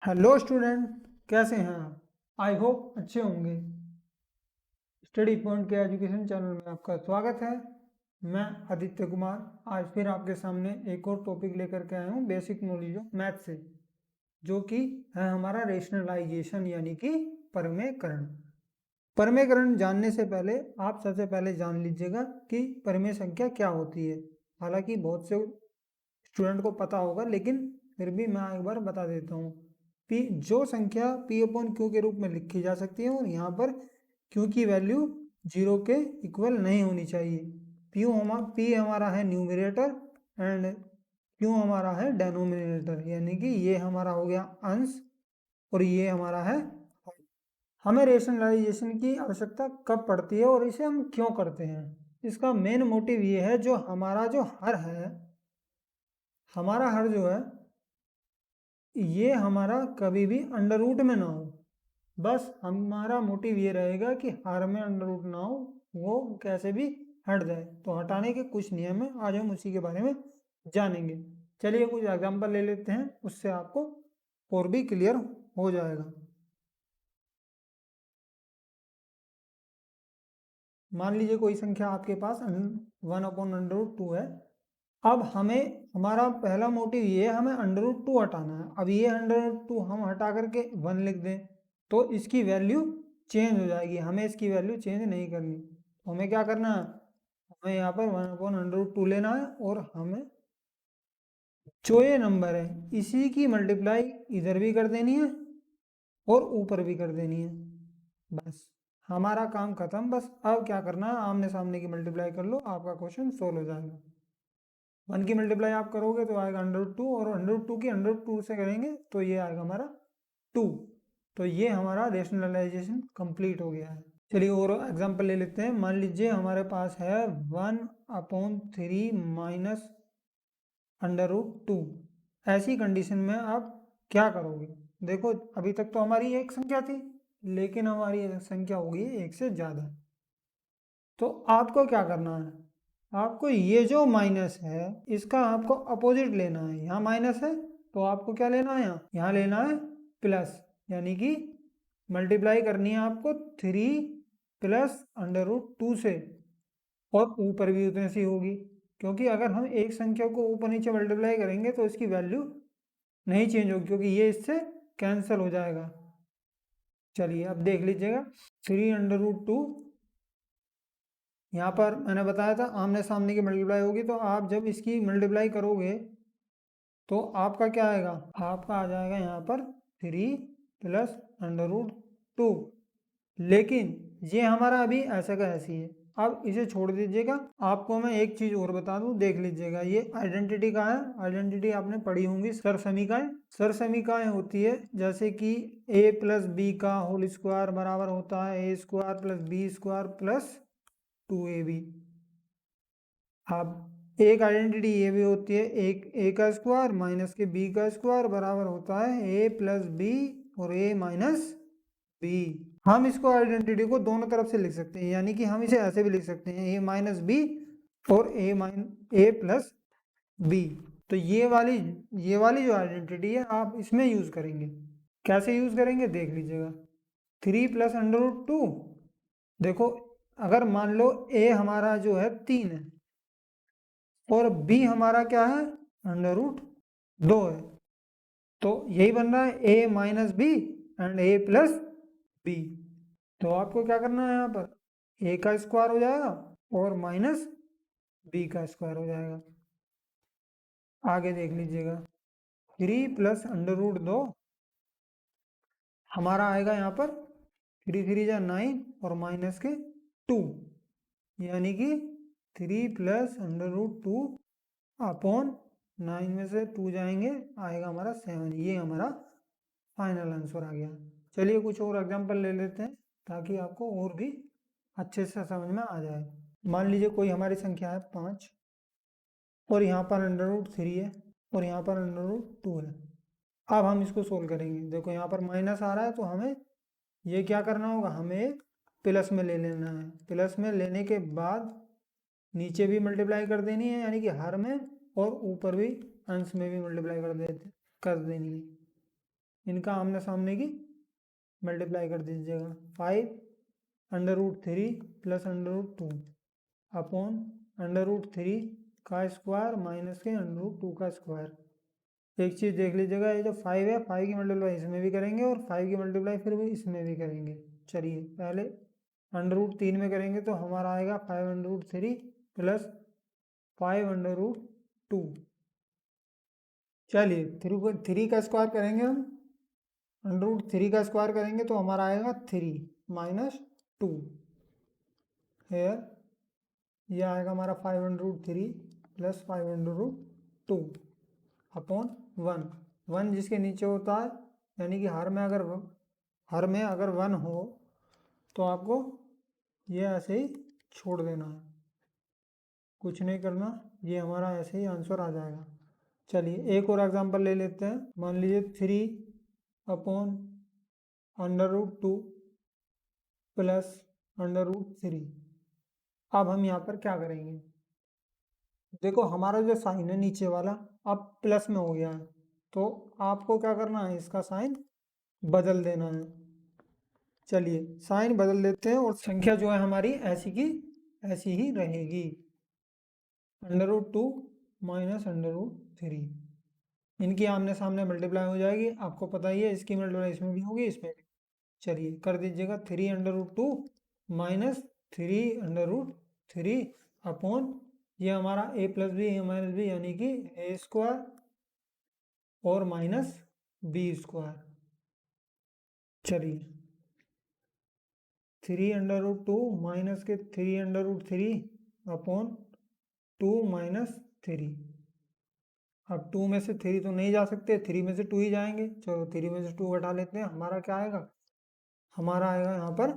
Hello student, कैसे हैं आप? आई होप अच्छे होंगे। स्टडी पॉइंट के एजुकेशन चैनल में आपका स्वागत है। मैं आदित्य कुमार आज फिर आपके सामने एक और टॉपिक लेकर के आया हूँ बेसिक नॉलेज ऑफ मैथ से, जो कि है हमारा रेशनलाइजेशन यानी कि परमेयकरण। परमेयकरण जानने से पहले आप सबसे पहले जान लीजिएगा कि परमेय संख्या क्या होती है। हालांकि बहुत से स्टूडेंट को पता होगा, लेकिन फिर भी मैं एक बार बता देता हूँ। पी जो संख्या पी अपॉन क्यू के रूप में लिखी जा सकती है और यहाँ पर क्यू की वैल्यू 0 के इक्वल नहीं होनी चाहिए। पी हमारा है न्यूमरेटर एंड क्यू हमारा है डेनोमिनेटर, यानी कि ये हमारा हो गया अंश और ये हमारा है। हमें रेशनलाइजेशन की आवश्यकता कब पड़ती है और इसे हम क्यों करते हैं? इसका मेन मोटिव ये है, जो हमारा जो हर है, हमारा हर जो है ये हमारा कभी भी अंडर रूट में ना हो। बस हमारा मोटिव ये रहेगा कि हर में अंडर रूट ना हो, वो कैसे भी हट जाए। तो हटाने के कुछ नियम है, आज हम उसी के बारे में जानेंगे। चलिए कुछ एग्जांपल ले लेते हैं, उससे आपको और भी क्लियर हो जाएगा। मान लीजिए कोई संख्या आपके पास 1/√2 है। अब हमें हमारा पहला मोटिव ये है, हमें √2 हटाना है। अब ये √2 हम हटा करके 1 लिख दें तो इसकी वैल्यू चेंज हो जाएगी। हमें इसकी वैल्यू चेंज नहीं करनी, तो हमें क्या करना है, हमें यहाँ पर 1/√2 लेना है और हमें जो ये नंबर है इसी की मल्टीप्लाई इधर भी कर देनी है और ऊपर भी कर देनी है। बस हमारा काम खत्म। बस अब क्या करना है, आमने सामने की मल्टीप्लाई कर लो, आपका क्वेश्चन सोल्व हो जाएगा। 1 की मल्टीप्लाई आप करोगे तो आएगा √2 और √2 की √2 से करेंगे तो ये आएगा हमारा 2। तो ये हमारा रेशनलाइजेशन कंप्लीट हो गया है। चलिए और एग्जांपल ले लेते हैं। मान लीजिए हमारे पास है 1/3 माइनस √2। ऐसी कंडीशन में आप क्या करोगे? देखो अभी तक तो हमारी एक संख्या थी, लेकिन हमारी संख्या हो गई है एक से ज़्यादा। तो आपको क्या करना है, आपको ये जो माइनस है इसका आपको अपोजिट लेना है। यहाँ माइनस है तो आपको क्या लेना है, यहाँ लेना है प्लस, यानी कि मल्टीप्लाई करनी है आपको 3 प्लस √2 से, और ऊपर भी उतनी सी होगी, क्योंकि अगर हम एक संख्या को ऊपर नीचे मल्टीप्लाई करेंगे तो इसकी वैल्यू नहीं चेंज होगी, क्योंकि ये इससे कैंसिल हो जाएगा। चलिए अब देख लीजिएगा 3√2, यहाँ पर मैंने बताया था आमने सामने की मल्टीप्लाई होगी, तो आप जब इसकी मल्टीप्लाई करोगे तो आपका क्या आएगा, आपका आ जाएगा यहाँ पर 3 प्लस √2। लेकिन ये हमारा अभी ऐसा का ऐसी है। अब इसे छोड़ दीजिएगा। आपको मैं एक चीज और बता दूं, देख लीजिएगा ये आइडेंटिटी का है। आइडेंटिटी आपने पढ़ी होंगी, सर समीकरण। सर समीकरण होती है जैसे कि a प्लस बी का होल स्क्वायर बराबर होता है a² plus b² plus 2ab। अब एक आइडेंटिटी ये भी होती है, एक a का स्क्वायर माइनस के b का स्क्वायर बराबर होता है a प्लस बी और a माइनस बी। हम इसको आइडेंटिटी को दोनों तरफ से लिख सकते हैं, यानी कि हम इसे ऐसे भी लिख सकते हैं a माइनस बी और a प्लस बी। तो ये वाली जो आइडेंटिटी है आप इसमें यूज करेंगे। कैसे यूज करेंगे देख लीजिएगा। 3 प्लस √2, देखो अगर मान लो a हमारा जो है 3 है और b हमारा क्या है √2 है, तो यही बन रहा है a minus b and a plus b. तो आपको क्या करना है, यहाँ पर a का स्क्वायर हो जाएगा और माइनस b का स्क्वायर हो जाएगा। आगे देख लीजिएगा 3 प्लस √2 हमारा आएगा यहाँ पर 3 3 जा 9 और माइनस के 2, यानी कि 3 प्लस √2 अपॉन 9 में से 2 जाएंगे, आएगा हमारा 7। ये हमारा फाइनल आंसर आ गया। चलिए कुछ और एग्जांपल ले लेते हैं ताकि आपको और भी अच्छे से समझ में आ जाए। मान लीजिए कोई हमारी संख्या है 5 और यहाँ पर √3 है और यहाँ पर √2 है। अब हम इसको सोल्व करेंगे। देखो यहाँ पर माइनस आ रहा है तो हमें ये क्या करना होगा, हमें प्लस में ले लेना है। प्लस में लेने के बाद नीचे भी मल्टीप्लाई कर देनी है, यानी कि हर में, और ऊपर भी अंश में भी मल्टीप्लाई कर देनी है। इनका आमने सामने की मल्टीप्लाई कर दीजिएगा। 5√3 प्लस √2 अपॉन √3 का स्क्वायर माइनस के √2 का स्क्वायर। एक चीज़ देख लीजिएगा, ये जो 5 है, 5 की मल्टीप्लाई इसमें भी करेंगे और 5 की मल्टीप्लाई फिर भी इसमें भी करेंगे। चलिए पहले √3 में करेंगे तो हमारा आएगा 5√3 प्लस 5√2। चलिए 3 का स्क्वायर करेंगे हम, √3 का स्क्वायर करेंगे तो हमारा आएगा 3 माइनस 2 है, ये आएगा हमारा 5√3 प्लस 5√2 अपॉन 1 जिसके नीचे होता है, यानी कि हर में अगर 1 हो तो आपको ये ऐसे ही छोड़ देना है, कुछ नहीं करना, ये हमारा ऐसे ही आंसर आ जाएगा। चलिए एक और एग्जांपल ले लेते हैं। मान लीजिए 3/√2 प्लस √3। अब हम यहाँ पर क्या करेंगे, देखो हमारा जो साइन है नीचे वाला अब प्लस में हो गया है, तो आपको क्या करना है, इसका साइन बदल देना है। चलिए साइन बदल देते हैं और संख्या जो है हमारी ऐसी की ऐसी ही रहेगी, √2 माइनस √3। इनकी आमने सामने मल्टीप्लाई हो जाएगी, आपको पता ही है इसकी मल्टीप्लाई इसमें भी होगी इसमें भी। चलिए कर दीजिएगा 3/2 माइनस 3/3 अपॉन ये हमारा a plus b a minus b यानी कि a स्क्वायर और माइनस b स्क्वायर। चलिए 3/2 माइनस के 3/3 अपॉन 2 माइनस 3। अब 2 में से 3 तो नहीं जा सकते, 3 में से 2 ही जाएंगे, चलो 3 में से 2 घटा लेते हैं। हमारा क्या आएगा, हमारा आएगा यहाँ पर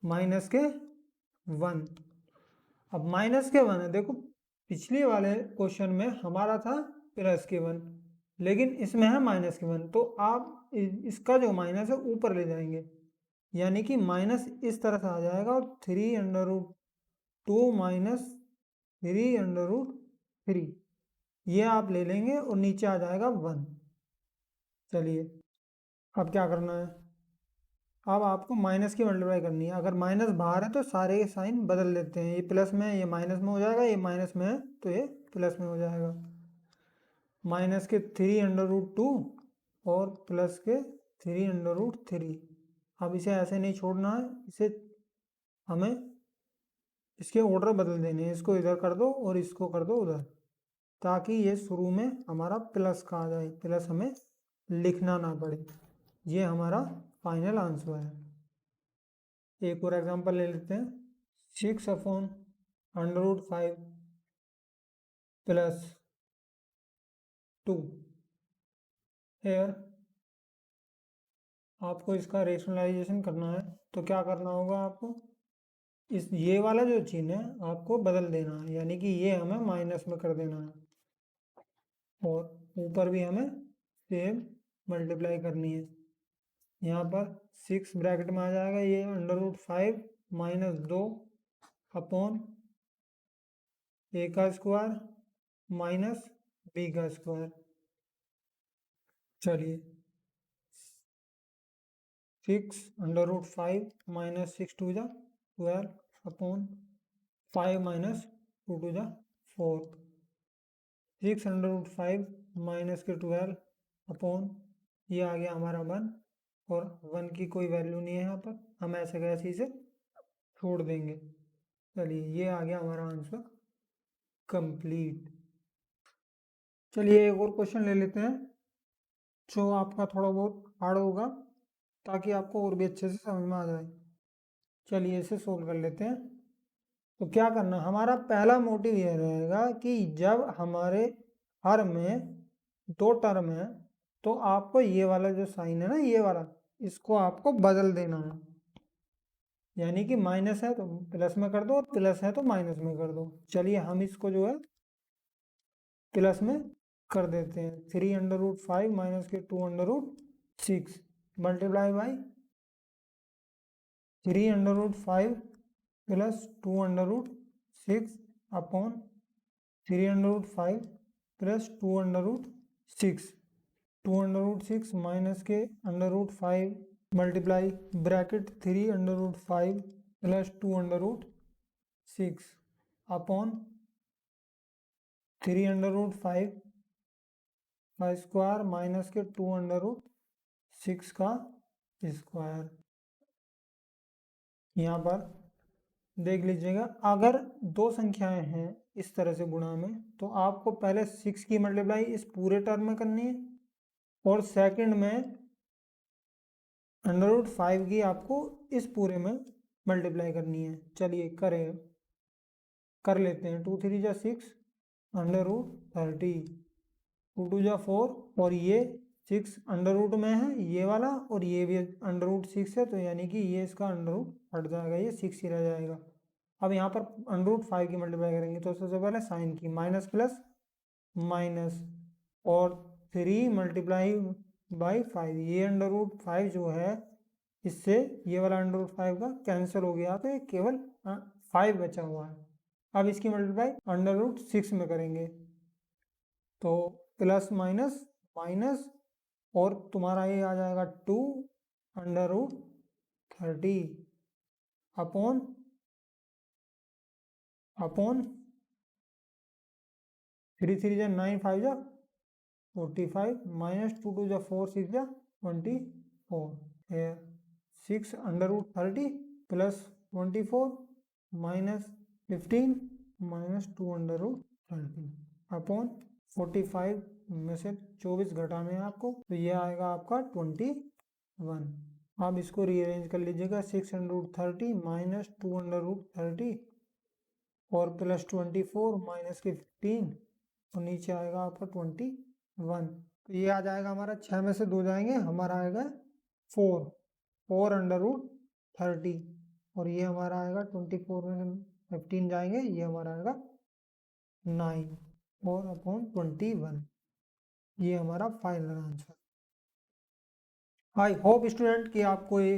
माइनस के 1। अब माइनस के 1 है, देखो पिछले वाले क्वेश्चन में हमारा था प्लस के 1, लेकिन इसमें है माइनस के 1, तो आप इसका जो माइनस है ऊपर ले जाएंगे, यानी कि माइनस इस तरह से आ जाएगा और 3/2 माइनस 3/3 ये आप ले लेंगे और नीचे आ जाएगा 1। चलिए अब क्या करना है, अब आपको माइनस की मल्टीप्लाई करनी है। अगर माइनस बाहर है तो सारे के साइन बदल लेते हैं, ये प्लस में है ये माइनस में हो जाएगा, ये माइनस में है तो ये प्लस में हो जाएगा। माइनस के 3/2 और प्लस के 3/3। अब इसे ऐसे नहीं छोड़ना है, इसे हमें इसके ऑर्डर बदल देने हैं, इसको इधर कर दो और इसको कर दो उधर, ताकि ये शुरू में हमारा प्लस का आ जाए, प्लस हमें लिखना ना पड़े। ये हमारा फाइनल आंसर है। एक और एग्जांपल ले लेते हैं। 6/√5 प्लस 2 हेयर आपको इसका रेशनलाइजेशन करना है, तो क्या करना होगा आपको, इस ये वाला जो चिन्ह है आपको बदल देना है, यानी कि ये हमें माइनस में कर देना है और ऊपर भी हमें सेम मल्टीप्लाई करनी है। यहाँ पर 6 ब्रैकेट में आ जाएगा, ये √5 माइनस 2 अपॉन a का स्क्वायर माइनस b का स्क्वायर। चलिए 6/5 माइनस 6 2 जा 12 अपॉन 5 माइनस 2 2 जा 4। 6/5 माइनस के 12 अपॉन ये आ गया हमारा 1 और 1 की कोई वैल्यू नहीं है यहाँ पर, हम ऐसे कैसे इसे छोड़ देंगे। चलिए ये आ गया हमारा आंसर कंप्लीट। चलिए एक और क्वेश्चन ले लेते हैं जो आपका थोड़ा बहुत हार्ड होगा, ताकि आपको और भी अच्छे से समझ में आ जाए। चलिए इसे सोल्व कर लेते हैं। तो क्या करना, हमारा पहला मोटिव यह रहेगा कि जब हमारे हर में 2 टर्म है तो आपको ये वाला जो साइन है ना, ये वाला, इसको आपको बदल देना है, यानी कि माइनस है तो प्लस में कर दो और प्लस है तो माइनस में कर दो। चलिए हम इसको जो है प्लस में कर देते हैं। 3/5 माइनस के 2/6 multiply by 3/5 plus 2/6 upon 3/5 plus 2/6। 2√6 minus के √5 मल्टीप्लाई ब्रैकेट 3√5 प्लस 2√6 अपॉन 3√5 का स्क्वायर माइनस के 2√6 का स्क्वायर। यहाँ पर देख लीजिएगा, अगर दो संख्याएं हैं इस तरह से गुणा में, तो आपको पहले 6 की मल्टीप्लाई इस पूरे टर्म में करनी है और सेकंड में √5 की आपको इस पूरे में मल्टीप्लाई करनी है। चलिए कर लेते हैं। 2 3 जा 6 √30, 2 2 जा 4 और ये 6 अंडर रूट में है ये वाला और ये भी √6 है, तो यानी कि ये इसका अंडर रूट हट जाएगा, ये 6 ही रह जाएगा। अब यहाँ पर √5 की मल्टीप्लाई करेंगे तो सबसे पहले साइन की माइनस प्लस माइनस और 3 मल्टीप्लाई बाई 5, ये √5 जो है इससे ये वाला √5 का कैंसिल हो गया, तो ये केवल 5 बचा हुआ है। अब इसकी मल्टीप्लाई √6 में करेंगे तो प्लस माइनस माइनस और तुम्हारा ये आ जाएगा 2 √30 अपॉन 3 3 जा 9 5 जा 45 माइनस 2 2 जा 4 6 जा 24 है 6 √30 प्लस 24 माइनस 15 माइनस 2 √30 अपॉन 45 में से 24 घटाना है आपको, तो ये आएगा आपका 21। आप इसको रीअरेंज कर लीजिएगा, 6 √30 माइनस 2 √30 और प्लस 24 माइनस के 15 और नीचे आएगा आपका 21। तो ये आ जाएगा हमारा 6 में से 2 जाएंगे, हमारा आएगा 4 √30 और ये हमारा आएगा 24 में से 15 जाएंगे, ये हमारा आएगा 9 और अपॉन 21। ये हमारा final answer. I hope student कि आपको ये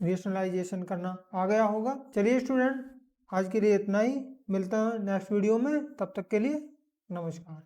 रेशनलाइजेशन करना आ गया होगा। चलिए स्टूडेंट, आज के लिए इतना ही, मिलता है नेक्स्ट वीडियो में, तब तक के लिए नमस्कार।